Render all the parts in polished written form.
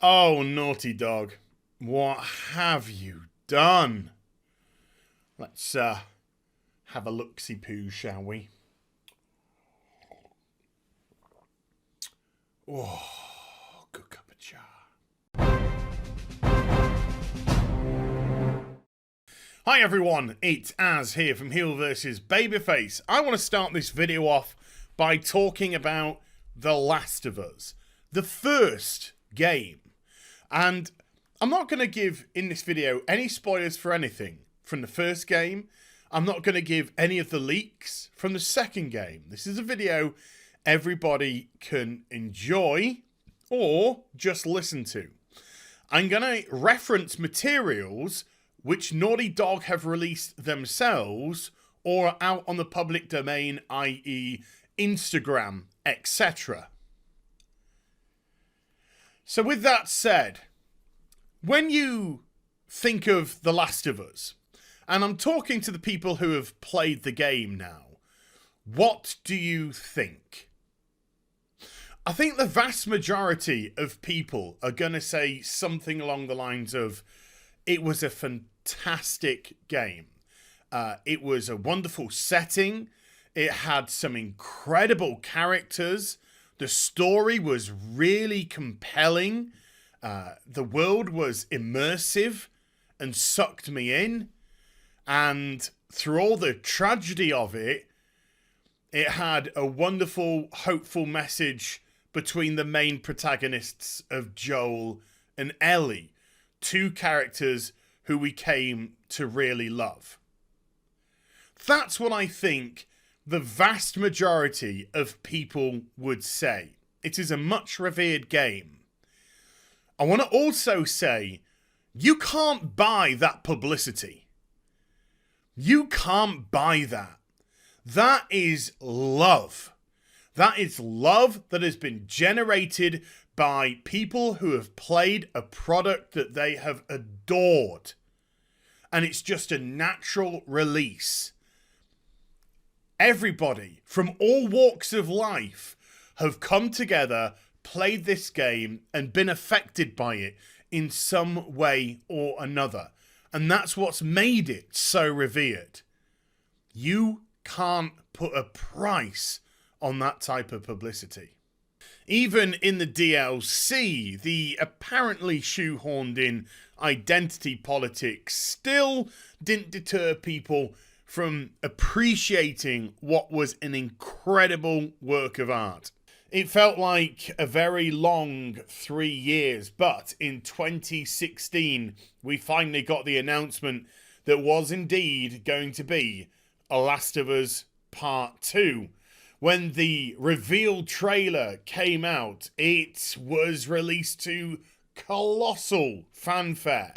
Oh, naughty dog. What have you done? Let's have a look-see-poo, shall we? Oh, good cup of char. Hi everyone, it's Az here from HeelvsBabyface. I want to start this video off by talking about The Last of Us, the first game. And I'm not going to give in this video any spoilers for anything from the first game. I'm not going to give any of the leaks from the second game. This is a video everybody can enjoy or just listen to. I'm going to reference materials which Naughty Dog have released themselves or are out on the public domain, i.e. Instagram, etc. So with that said, when you think of The Last of Us, and I'm talking to the people who have played the game now, what do you think? I think the vast majority of people are going to say something along the lines of, it was a fantastic game. It was a wonderful setting. It had some incredible characters. The story was really compelling. The world was immersive and sucked me in. And through all the tragedy of it, it had a wonderful, hopeful message between the main protagonists of Joel and Ellie, two characters who we came to really love. That's what I think the vast majority of people would say. It is a much revered game. I want to also say, you can't buy that publicity. You can't buy that. That is love. That is love that has been generated by people who have played a product that they have adored. And it's just a natural release. Everybody from all walks of life have come together, played this game, and been affected by it in some way or another. And that's what's made it so revered. You can't put a price on that type of publicity. Even in the DLC, the apparently shoehorned in identity politics still didn't deter people from appreciating what was an incredible work of art. It felt like a very long 3 years, but in 2016, we finally got the announcement that was indeed going to be A Last of Us Part 2. When the reveal trailer came out, it was released to colossal fanfare.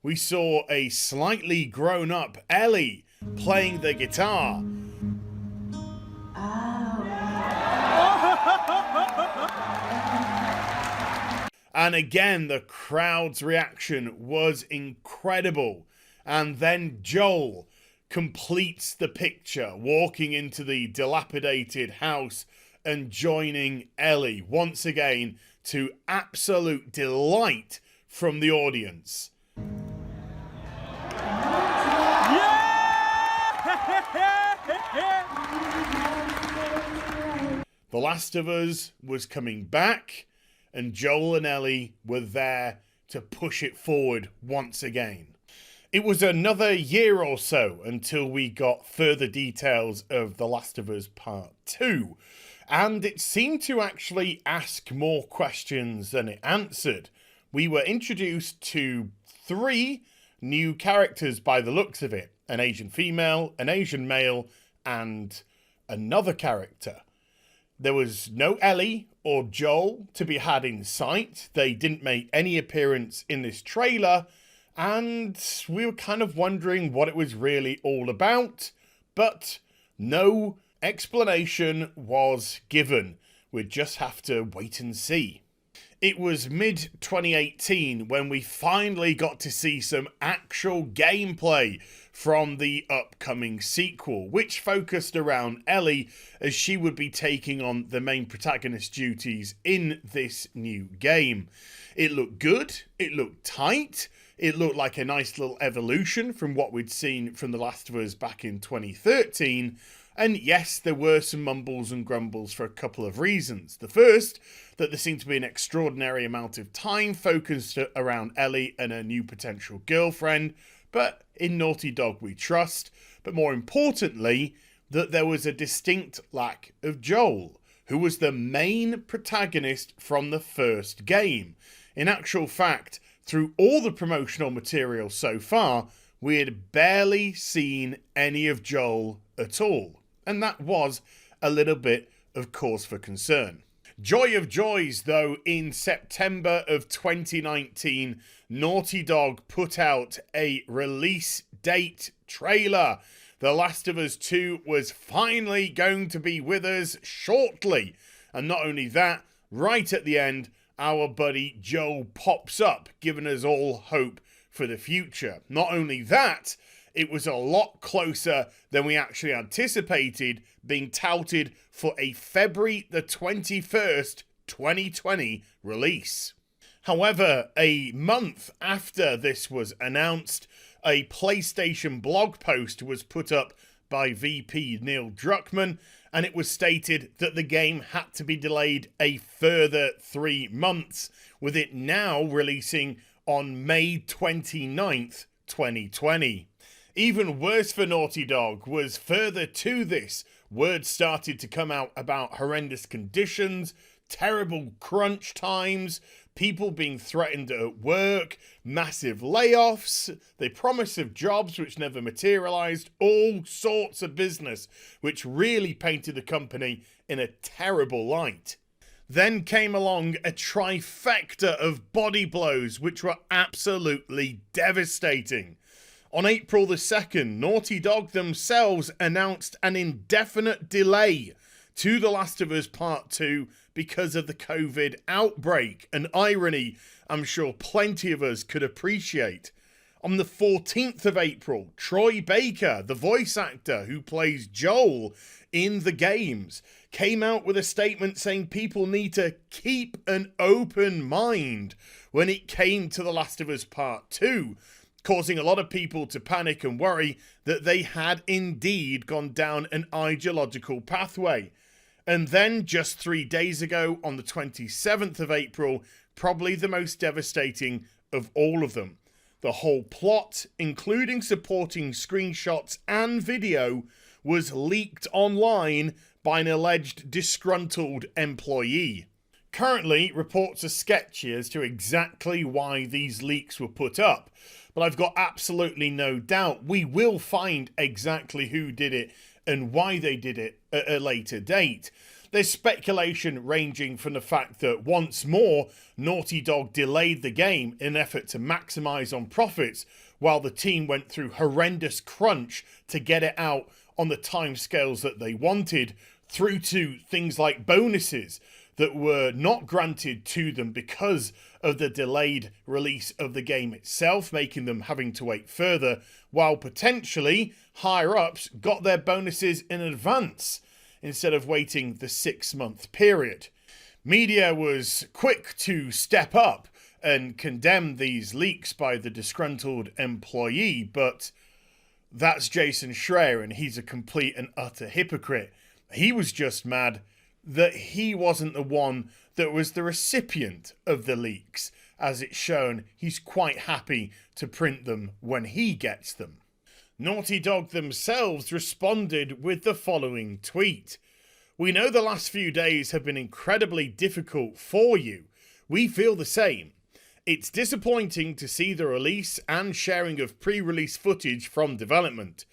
We saw a slightly grown-up Ellie playing the guitar. And again, the crowd's reaction was incredible. And then Joel completes the picture, walking into the dilapidated house and joining Ellie once again, to absolute delight from the audience. The Last of Us was coming back, and Joel and Ellie were there to push it forward once again. It was another year or so until we got further details of The Last of Us Part 2, and it seemed to actually ask more questions than it answered. We were introduced to 3 new characters by the looks of it: an Asian female, an Asian male, and another character. There was no Ellie or Joel to be had in sight. They didn't make any appearance in this trailer, and we were kind of wondering what it was really all about, but no explanation was given. We'd just have to wait and see. It was mid-2018 when we finally got to see some actual gameplay from the upcoming sequel, which focused around Ellie as she would be taking on the main protagonist duties in this new game. It looked good, it looked tight, it looked like a nice little evolution from what we'd seen from The Last of Us back in 2013, and yes, there were some mumbles and grumbles for a couple of reasons. The first, that there seemed to be an extraordinary amount of time focused around Ellie and her new potential girlfriend, but in Naughty Dog we trust. But more importantly, that there was a distinct lack of Joel, who was the main protagonist from the first game. In actual fact, through all the promotional material so far, we had barely seen any of Joel at all. And that was a little bit of cause for concern. Joy of joys, though, in September of 2019, Naughty Dog put out a release date trailer. The Last of Us 2 was finally going to be with us shortly. And not only that, right at the end, our buddy Joel pops up, giving us all hope for the future. Not only that, it was a lot closer than we actually anticipated, being touted for a February the 21st, 2020 release. However, a month after this was announced, a PlayStation blog post was put up by VP Neil Druckmann, and it was stated that the game had to be delayed a further 3 months, with it now releasing on May 29th, 2020. Even worse for Naughty Dog was further to this, word started to come out about horrendous conditions, terrible crunch times, people being threatened at work, massive layoffs, the promise of jobs which never materialized, all sorts of business, which really painted the company in a terrible light. Then came along a trifecta of body blows which were absolutely devastating. On April the 2nd, Naughty Dog themselves announced an indefinite delay to The Last of Us Part 2 because of the COVID outbreak, an irony I'm sure plenty of us could appreciate. On the 14th of April, Troy Baker, the voice actor who plays Joel in the games, came out with a statement saying people need to keep an open mind when it came to The Last of Us Part 2, causing a lot of people to panic and worry that they had indeed gone down an ideological pathway. And then just 3 days ago, on the 27th of April, probably the most devastating of all of them. The whole plot, including supporting screenshots and video, was leaked online by an alleged disgruntled employee. Currently, reports are sketchy as to exactly why these leaks were put up, but I've got absolutely no doubt we will find exactly who did it and why they did it at a later date. There's speculation ranging from the fact that once more, Naughty Dog delayed the game in an effort to maximise on profits, while the team went through horrendous crunch to get it out on the timescales that they wanted, through to things like bonuses that were not granted to them because of the delayed release of the game itself, making them having to wait further, while potentially higher-ups got their bonuses in advance instead of waiting the 6-month period. Media was quick to step up and condemn these leaks by the disgruntled employee, but that's Jason Schreier and he's a complete and utter hypocrite. He was just mad that he wasn't the one that was the recipient of the leaks. As it's shown, he's quite happy to print them when he gets them. Naughty Dog themselves responded with the following tweet. "We know the last few days have been incredibly difficult for you. We feel the same. It's disappointing to see the release and sharing of pre-release footage from development.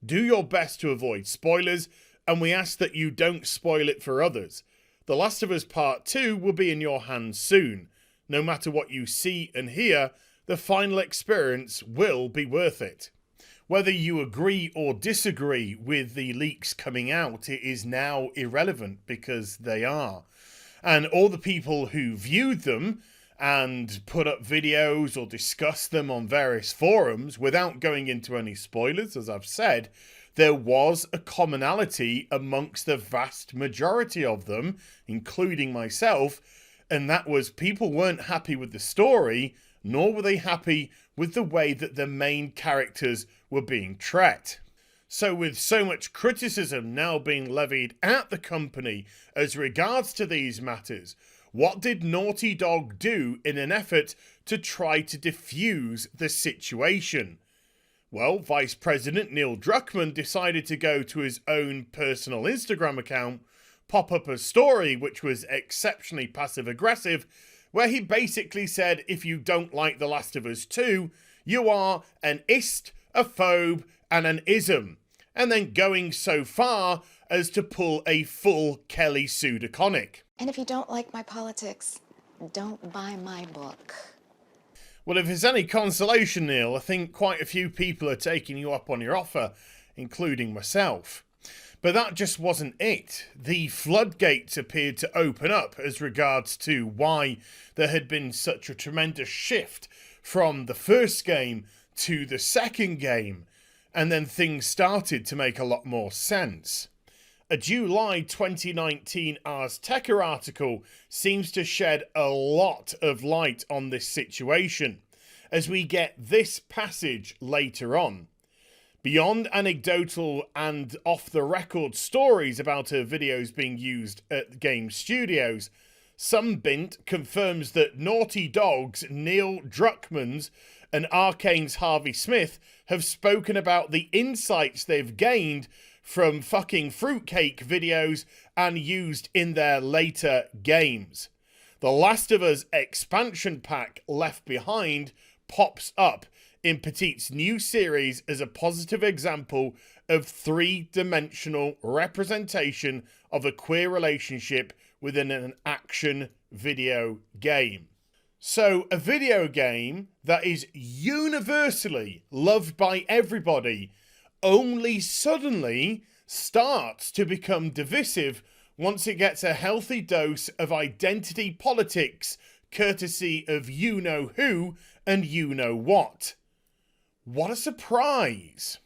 Do your best to avoid spoilers, and we ask that you don't spoil it for others. The Last of Us Part 2 will be in your hands soon. No matter what you see and hear, the final experience will be worth it." Whether you agree or disagree with the leaks coming out, it is now irrelevant because they are. And all the people who viewed them and put up videos or discuss them on various forums without going into any spoilers, as I've said, there was a commonality amongst the vast majority of them, including myself, and that was people weren't happy with the story, nor were they happy with the way that the main characters were being treated. So with so much criticism now being levied at the company as regards to these matters, what did Naughty Dog do in an effort to try to diffuse the situation? Well, Vice President Neil Druckmann decided to go to his own personal Instagram account, pop up a story which was exceptionally passive-aggressive, where he basically said, if you don't like The Last of Us 2, you are an ist, a phobe, and an ism, and then going so far as to pull a full Kelly Sue DeConnick. And if you don't like my politics, don't buy my book. Well, if it's any consolation, Neil, I think quite a few people are taking you up on your offer, including myself. But that just wasn't it. The floodgates appeared to open up as regards to why there had been such a tremendous shift from the first game to the second game, and then things started to make a lot more sense. A July 2019 Ars Technica article seems to shed a lot of light on this situation, as we get this passage later on. Beyond anecdotal and off-the-record stories about her videos being used at game studios, some Bint confirms that Naughty Dog's Neil Druckmann's and Arcane's Harvey Smith have spoken about the insights they've gained from fucking fruitcake videos and used in their later games. The Last of Us expansion pack Left Behind pops up in Petit's new series as a positive example of three-dimensional representation of a queer relationship within an action video game. So, a video game that is universally loved by everybody only suddenly starts to become divisive once it gets a healthy dose of identity politics courtesy of you-know-who and you-know-what. What a surprise!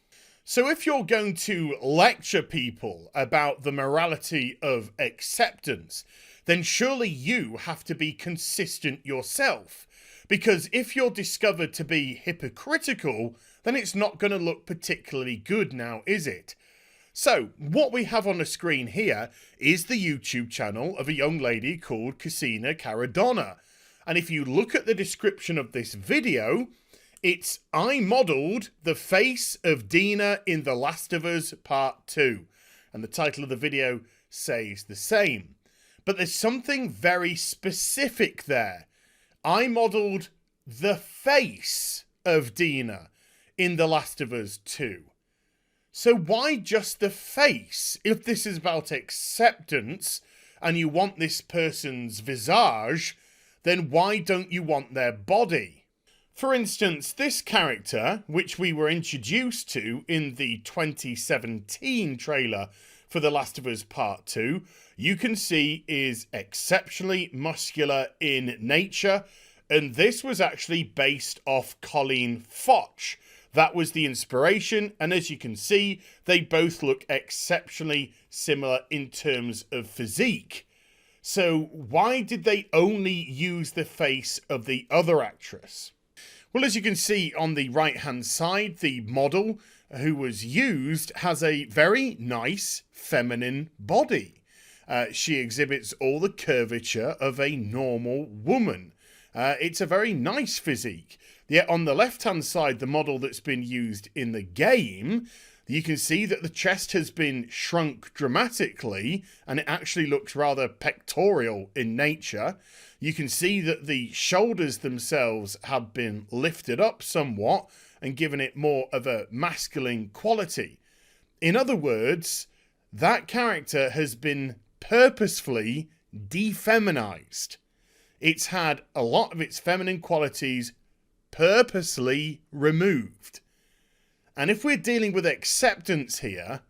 So if you're going to lecture people about the morality of acceptance, then surely you have to be consistent yourself. Because if you're discovered to be hypocritical, then it's not going to look particularly good now, is it? So, what we have on the screen here is the YouTube channel of a young lady called Cassina Caradonna. And if you look at the description of this video, it's I modelled the face of Dina in The Last of Us Part 2. And the title of the video says the same. But there's something very specific there. I modelled the face of Dina in The Last of Us 2. So why just the face? If this is about acceptance and you want this person's visage, then why don't you want their body? For instance, this character, which we were introduced to in the 2017 trailer for The Last of Us Part 2, you can see is exceptionally muscular in nature, and this was actually based off Colleen Foch. That was the inspiration, and as you can see, they both look exceptionally similar in terms of physique. So why did they only use the face of the other actress? Well, as you can see on the right-hand side, the model who was used has a very nice feminine body. She exhibits all the curvature of a normal woman. It's a very nice physique. Yet on the left-hand side, the model that's been used in the game, you can see that the chest has been shrunk dramatically, and it actually looks rather pectoral in nature. You can see that the shoulders themselves have been lifted up somewhat and given it more of a masculine quality. In other words, that character has been purposefully defeminized. It's had a lot of its feminine qualities purposely removed. And if we're dealing with acceptance here,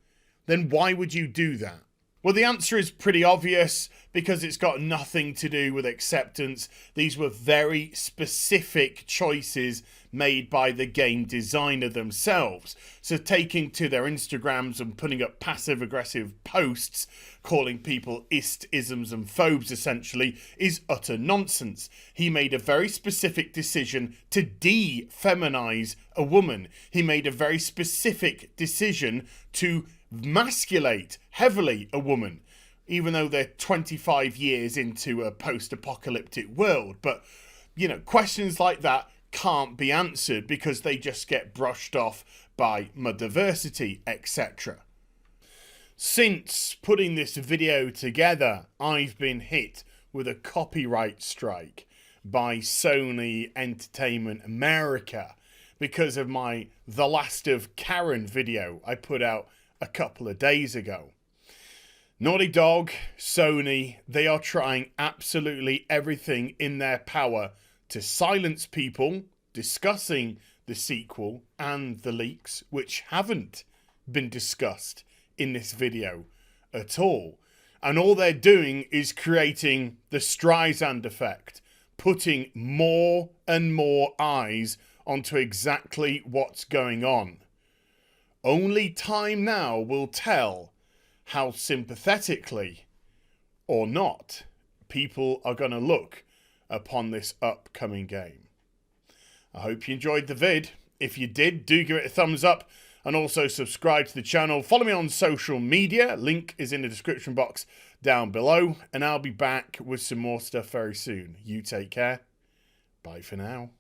then why would you do that? Well, the answer is pretty obvious because it's got nothing to do with acceptance. These were very specific choices made by the game designer themselves. So taking to their Instagrams and putting up passive-aggressive posts calling people isms and phobes essentially is utter nonsense. He made a very specific decision to de-feminize a woman. He made a very specific decision to masculate heavily a woman, even though they're 25 years into a post-apocalyptic world. But, you know, questions like that can't be answered because they just get brushed off by Motherversity, etc. Since putting this video together, I've been hit with a copyright strike by Sony Entertainment America because of my The Last of Karen video I put out a couple of days ago. Naughty Dog, Sony, they are trying absolutely everything in their power to silence people discussing the sequel and the leaks, which haven't been discussed in this video at all. And all they're doing is creating the Streisand effect, putting more and more eyes onto exactly what's going on. Only time now will tell how sympathetically or not people are going to look upon this upcoming game. I hope you enjoyed the vid. If you did, do give it a thumbs up and also subscribe to the channel. Follow me on social media. Link is in the description box down below. And I'll be back with some more stuff very soon. You take care. Bye for now.